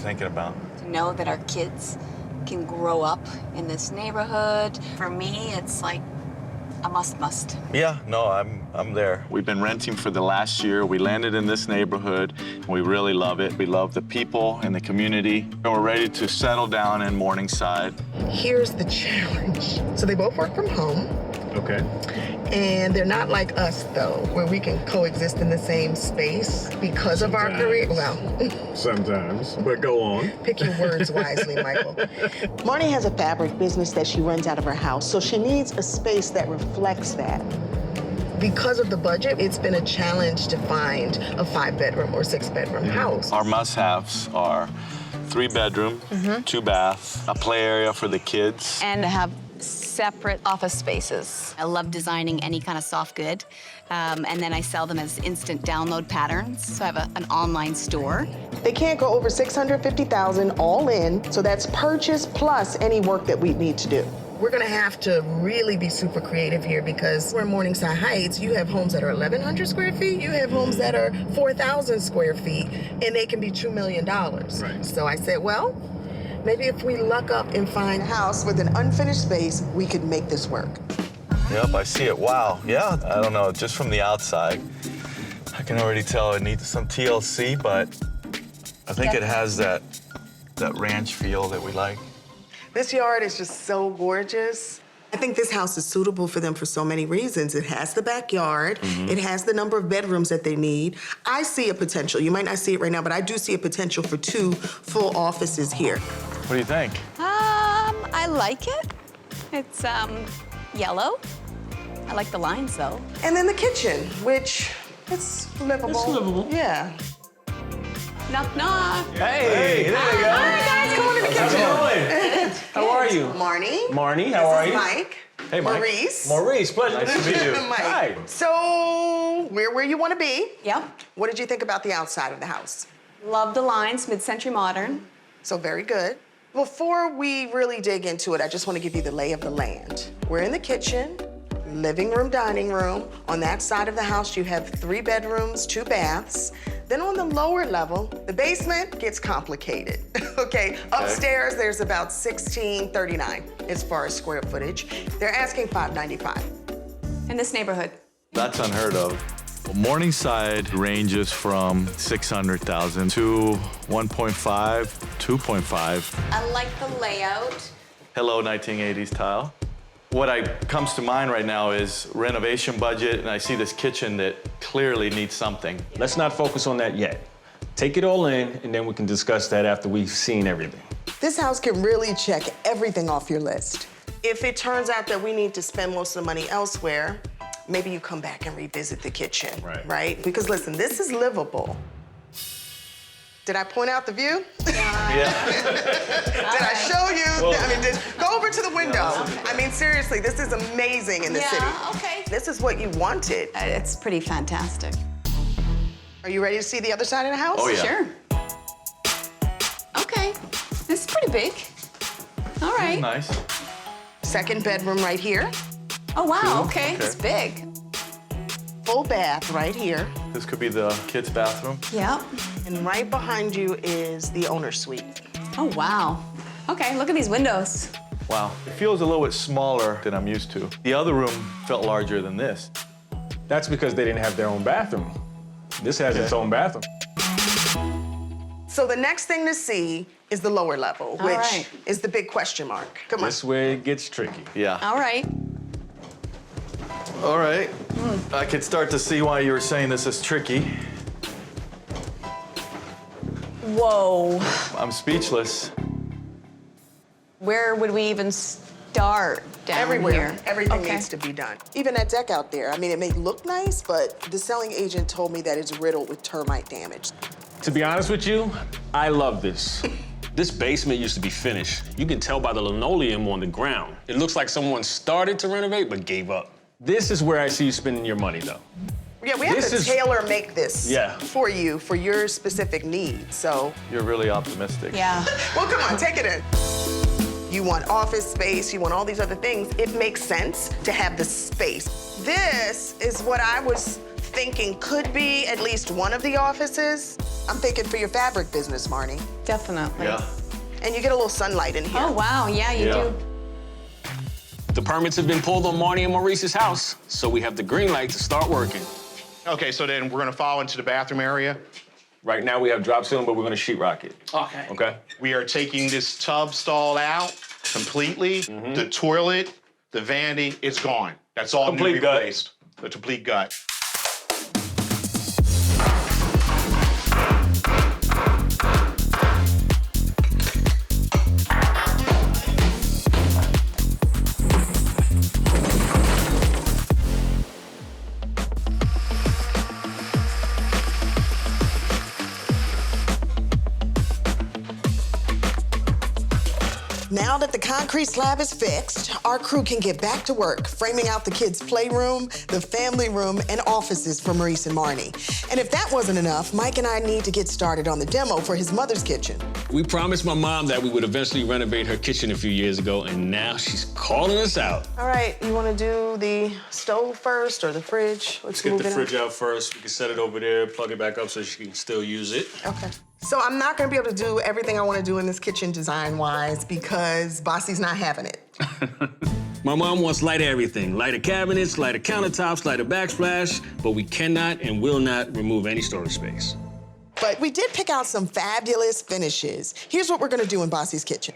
thinking about? To know that our kids can grow up in this neighborhood. For me, it's like a must. Yeah, no, I'm there. We've been renting for the last year. We landed in this neighborhood. We really love it. We love the people and the community. And we're ready to settle down in Morningside. Here's the challenge. So they both work from home. Okay. And they're not like us, though, where we can coexist in the same space because of our career. Well, Sometimes, but go on. pick your words wisely, Michael. Marnie has a fabric business that she runs out of her house, so she needs a space that reflects that. Because of the budget, it's been a challenge to find a 5-bedroom or 6-bedroom house. Our must-haves are 3-bedroom, 2-bath, a play area for the kids. And to have separate office spaces. I love designing any kind of soft good. And then I sell them as instant download patterns. So I have an online store. They can't go over $650,000 all in, so that's purchase plus any work that we need to do. We're gonna have to really be super creative here because we're in Morningside Heights. You have homes that are 1,100 square feet. You have homes that are 4,000 square feet, and they can be $2 million. Right. So I said, well, maybe if we luck up and find A house with an unfinished space, we could make this work. Yep, I see it. Wow. Yeah, I don't know, just from the outside, I can already tell it needs some TLC, but I think it has that ranch feel that we like. This yard is just so gorgeous. I think this house is suitable for them for so many reasons. It has the backyard. It has the number of bedrooms that they need. I see a potential. You might not see it right now, but I do see a potential for 2 full offices here. What do you think? I like it. It's yellow. I like the lines, though. And then the kitchen, which it's livable. It's livable. Yeah. Knock, knock. Hey, there you go. Hi, guys, come on in the How's kitchen. it going? How are you? Marnie. Marnie, how are This you? is Mike. Hey, Mike. Maurice. Maurice, pleasure. Nice to meet you. Mike. Hi. So, we're where you want to be. Yep. What did you think about the outside of the house? Love the lines, mid-century modern. So very good. Before we really dig into it, I just want to give you the lay of the land. We're in the kitchen, living room, dining room. On that side of the house, you have 3 bedrooms, 2 baths. Then on the lower level, the basement gets complicated, okay? Upstairs, there's about 1639 as far as square footage. They're asking $595. In this neighborhood. That's unheard of. Morningside ranges from 600,000 to 1.5, 2.5. I like the layout. Hello, 1980s tile. What comes to mind right now is renovation budget, and I see this kitchen that clearly needs something. Let's not focus on that yet. Take it all in, and then we can discuss that after we've seen everything. This house can really check everything off your list. If it turns out that we need to spend most of the money elsewhere, maybe you come back and revisit the kitchen, right? Because listen, this is livable. Did I point out the view? Yeah. Did I show you? I mean, go over to the window. I mean, seriously, this is amazing in the city. Okay. This is what you wanted. It's pretty fantastic. Are you ready to see the other side of the house? Oh, yeah. Sure. Okay. This is pretty big. All right. Nice. 2nd bedroom right here. Oh, wow. Okay. Okay. It's big. Full bath right here. This could be the kids' bathroom. Yep. And right behind you is the owner's suite. Oh, wow. Okay, look at these windows. Wow. It feels a little bit smaller than I'm used to. The other room felt larger than this. That's because they didn't have their own bathroom. This has its own bathroom. So the next thing to see is the lower level, which right. is the big question mark. Come on. This way it gets tricky. Yeah. All right. All right. I could start to see why you were saying this is tricky. Whoa. I'm speechless. Where would we even start down Everywhere. here? Everything Okay. needs to be done. Even that deck out there, I mean, it may look nice, but the selling agent told me that it's riddled with termite damage. To be honest with you, I love this. This basement used to be finished. You can tell by the linoleum on the ground. It looks like someone started to renovate but gave up. This is where I see you spending your money, though. Yeah, we have This to is- tailor make this Yeah. for you, for your specific needs. So, You're really optimistic. Yeah. well, come on, take it in. You want office space, you want all these other things. It makes sense to have the space. This is what I was thinking could be at least one of the offices. I'm thinking for your fabric business, Marnie. Definitely. Yeah. And you get a little sunlight in here. Oh, wow. Yeah, you do. The permits have been pulled on Marnie and Maurice's house, so we have the green light to start working. Okay, so then we're gonna follow into the bathroom area. Right now we have drop ceiling, but we're gonna sheetrock it. Okay. Okay? We are taking this tub stall out completely. The toilet, the vanity, it's gone. That's all Complete new gut. replaced. The complete gut. Now that the concrete slab is fixed, our crew can get back to work, framing out the kids' playroom, the family room, and offices for Maurice and Marnie. And if that wasn't enough, Mike and I need to get started on the demo for his mother's kitchen. We promised my mom that we would eventually renovate her kitchen a few years ago, and now she's calling us out. All right, you want to do the stove first or the fridge? Let's get the fridge out first. We can set it over there, plug it back up so she can still use it. Okay. So I'm not gonna be able to do everything I want to do in this kitchen design-wise because Bossy's not having it. My mom wants lighter everything. Lighter cabinets, lighter countertops, lighter backsplash, but we cannot and will not remove any storage space. But we did pick out some fabulous finishes. Here's what we're gonna do in Bossy's kitchen.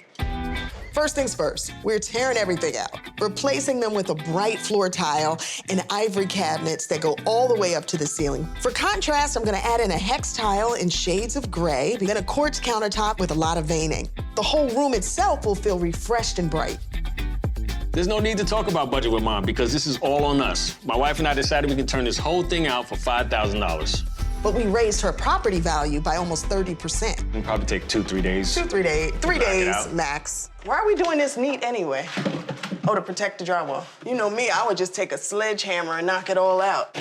First things first, we're tearing everything out, replacing them with a bright floor tile and ivory cabinets that go all the way up to the ceiling. For contrast, I'm gonna add in a hex tile in shades of gray, then a quartz countertop with a lot of veining. The whole room itself will feel refreshed and bright. There's no need to talk about budget with Mom because this is all on us. My wife and I decided we could turn this whole thing out for $5,000. But we raised her property value by almost 30%. It'll probably take 2-3 days. 3 days, 3 Knock it days out. max. Why are we doing this neat anyway? Oh, to protect the drywall. You know me, I would just take a sledgehammer and knock it all out.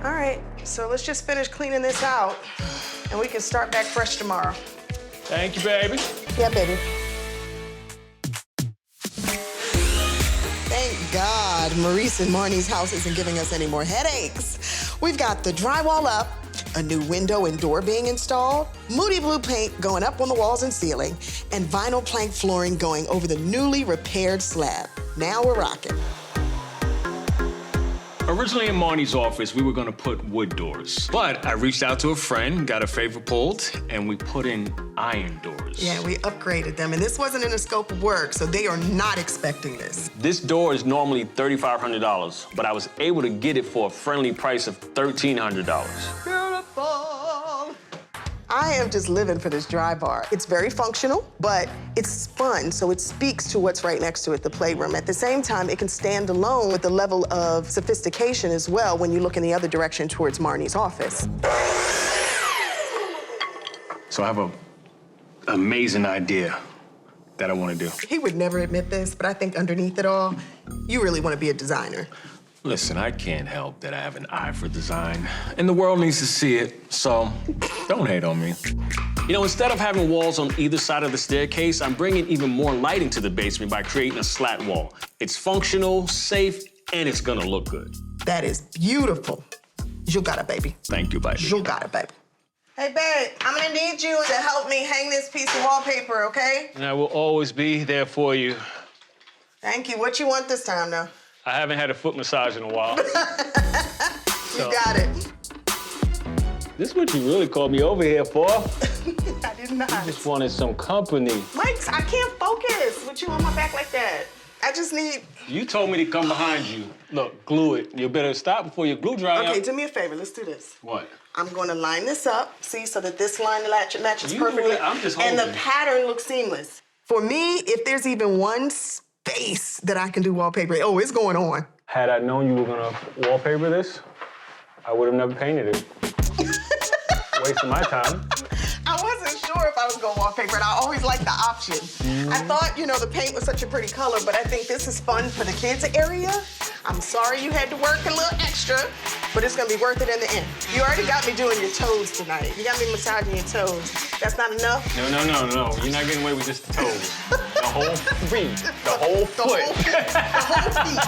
All right, so let's just finish cleaning this out and we can start back fresh tomorrow. Thank you, baby. Yeah, baby. Thank God Maurice and Marnie's house isn't giving us any more headaches. We've got the drywall up, a new window and door being installed, moody blue paint going up on the walls and ceiling, and vinyl plank flooring going over the newly repaired slab. Now we're rocking. Originally in Marnie's office, we were gonna put wood doors. But I reached out to a friend, got a favor pulled, and we put in iron doors. Yeah, we upgraded them, and this wasn't in the scope of work, so they are not expecting this. This door is normally $3,500, but I was able to get it for a friendly price of $1,300. Beautiful. I am just living for this dry bar. It's very functional, but it's fun, so it speaks to what's right next to it, the playroom. At the same time, it can stand alone with the level of sophistication as well when you look in the other direction towards Marnie's office. So I have an amazing idea that I want to do. He would never admit this, but I think underneath it all, you really want to be a designer. Listen, I can't help that I have an eye for design, and the world needs to see it, so don't hate on me. You know, instead of having walls on either side of the staircase, I'm bringing even more lighting to the basement by creating a slat wall. It's functional, safe, and it's gonna look good. That is beautiful. You got it, baby. Thank you, baby. You got it, baby. Hey, babe, I'm gonna need you to help me hang this piece of wallpaper, okay? And I will always be there for you. Thank you. What you want this time, though? I haven't had a foot massage in a while. You got it. This is what you really called me over here for. I did not. Just wanted some company. Mike, I can't focus with you on my back like that. I just need... You told me to come behind you. Look, glue it. You better stop before your glue dry Okay, out. do me a favor. Let's do this. What? I'm going to line this up, see, so that this line matches You do perfectly. it. I'm just and the holding. pattern looks seamless. For me, if there's even one space that I can do wallpaper, oh, it's going on. Had I known you were gonna wallpaper this, I would have never painted it. Wasting my time. I wasn't sure sure if I was going wallpaper, and I always liked the option. I thought, you know, the paint was such a pretty color, but I think this is fun for the kids area. I'm sorry you had to work a little extra, but it's gonna be worth it in the end. You already got me doing your toes tonight. You got me massaging your toes. That's not enough? No. You're not getting away with just the toes. The whole feet. The whole foot. The whole feet.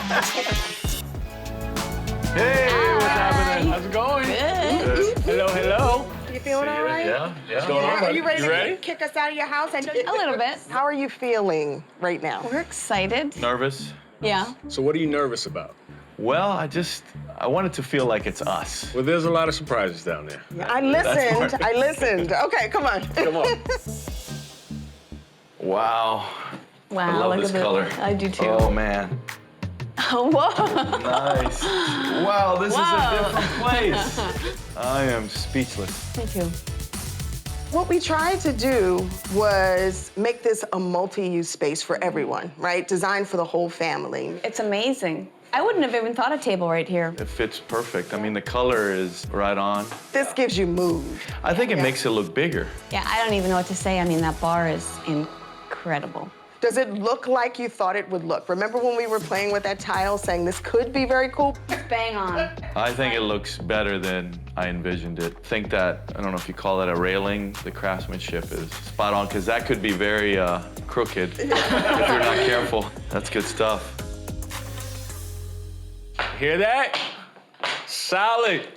Hey, what's happening? How's it going? Good. Hello. You feeling all right? Yeah. What's going on? Are you ready to ready? kick us out of your house? A little bit. How are you feeling right now? We're excited. Nervous? Yeah. So what are you nervous about? Well, I want it to feel like it's us. Well, there's a lot of surprises down there. I listened. Okay, come on. Come on. Wow. Wow, I love look this at color. I do too. Oh, man. Whoa. Nice. Wow, this is a different place. I am speechless. Me too. What we tried to do was make this a multi-use space for everyone, right? Designed for the whole family. It's amazing. I wouldn't have even thought of table right here. It fits perfect. I mean, the color is right on. This gives you mood. I think it makes it look bigger. Yeah, I don't even know what to say. I mean, that bar is incredible. Does it look like you thought it would look? Remember when we were playing with that tile saying this could be very cool? Bang on. I think it looks better than I envisioned it. I think that, I don't know if you call it a railing, the craftsmanship is spot on, because that could be very crooked if you're not careful. That's good stuff. Hear that? Solid.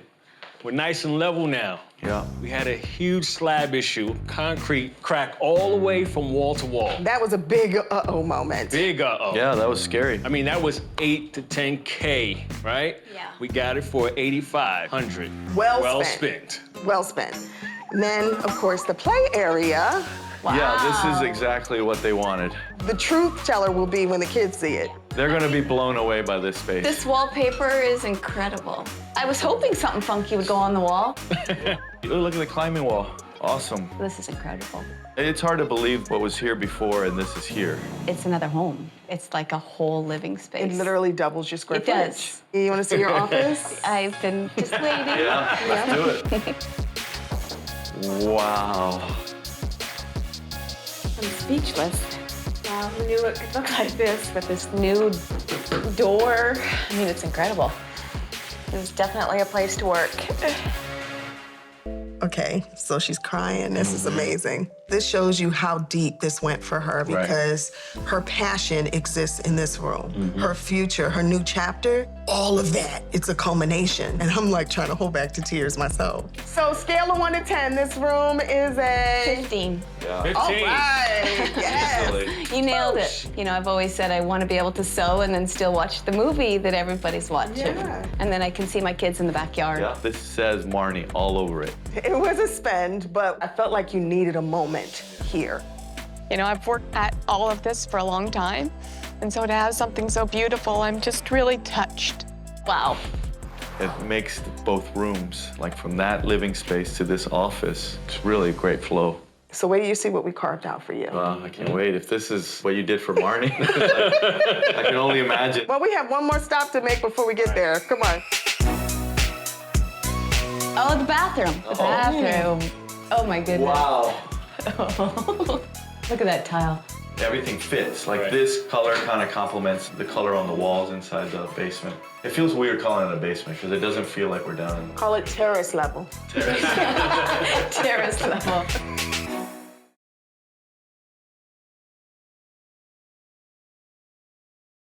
We're nice and level now. Yeah. We had a huge slab issue, concrete crack all the way from wall to wall. That was a big uh-oh moment. Big uh-oh. Yeah, that was scary. I mean, that was 8 to 10K, right? Yeah. We got it for 8,500. Well spent. Well spent. And then, of course, the play area. Wow. Yeah, this is exactly what they wanted. The truth teller will be when the kids see it. They're gonna be blown away by this space. This wallpaper is incredible. I was hoping something funky would go on the wall. Look at the climbing wall. Awesome. This is incredible. It's hard to believe what was here before and this is here. It's another home. It's like a whole living space. It literally doubles your square It footage. does. You want to see your office? I've been just waiting. Yeah, let's do it. Wow. I'm speechless. Wow, who knew it could look like this with this new door? I mean, it's incredible. It's definitely a place to work. Okay, so she's crying. This is amazing. This shows you how deep this went for her because her passion exists in this room. Her future, her new chapter, all of that, it's a culmination. And I'm like trying to hold back the tears myself. So scale of 1 to 10, this room is a... 15. Yeah. 15. All right, yes. Really. You nailed it. You know, I've always said I want to be able to sew and then still watch the movie that everybody's watching. Yeah. And then I can see my kids in the backyard. Yeah, this says Marnie all over it. It was a spend, but I felt like you needed a moment here. You know, I've worked at all of this for a long time, and so to have something so beautiful, I'm just really touched. Wow. It makes both rooms, like from that living space to this office, it's really a great flow. So wait till you see what we carved out for you. I can't wait. If this is what you did for Marnie, I can only imagine. Well, we have one more stop to make before we get there. Come on. Oh, the bathroom. The bathroom. Oh my goodness. Wow. Look at that tile. Everything fits. Like this color kind of complements the color on the walls inside the basement. It feels weird calling it a basement because it doesn't feel like we're down in Call it terrace level. Terrace level.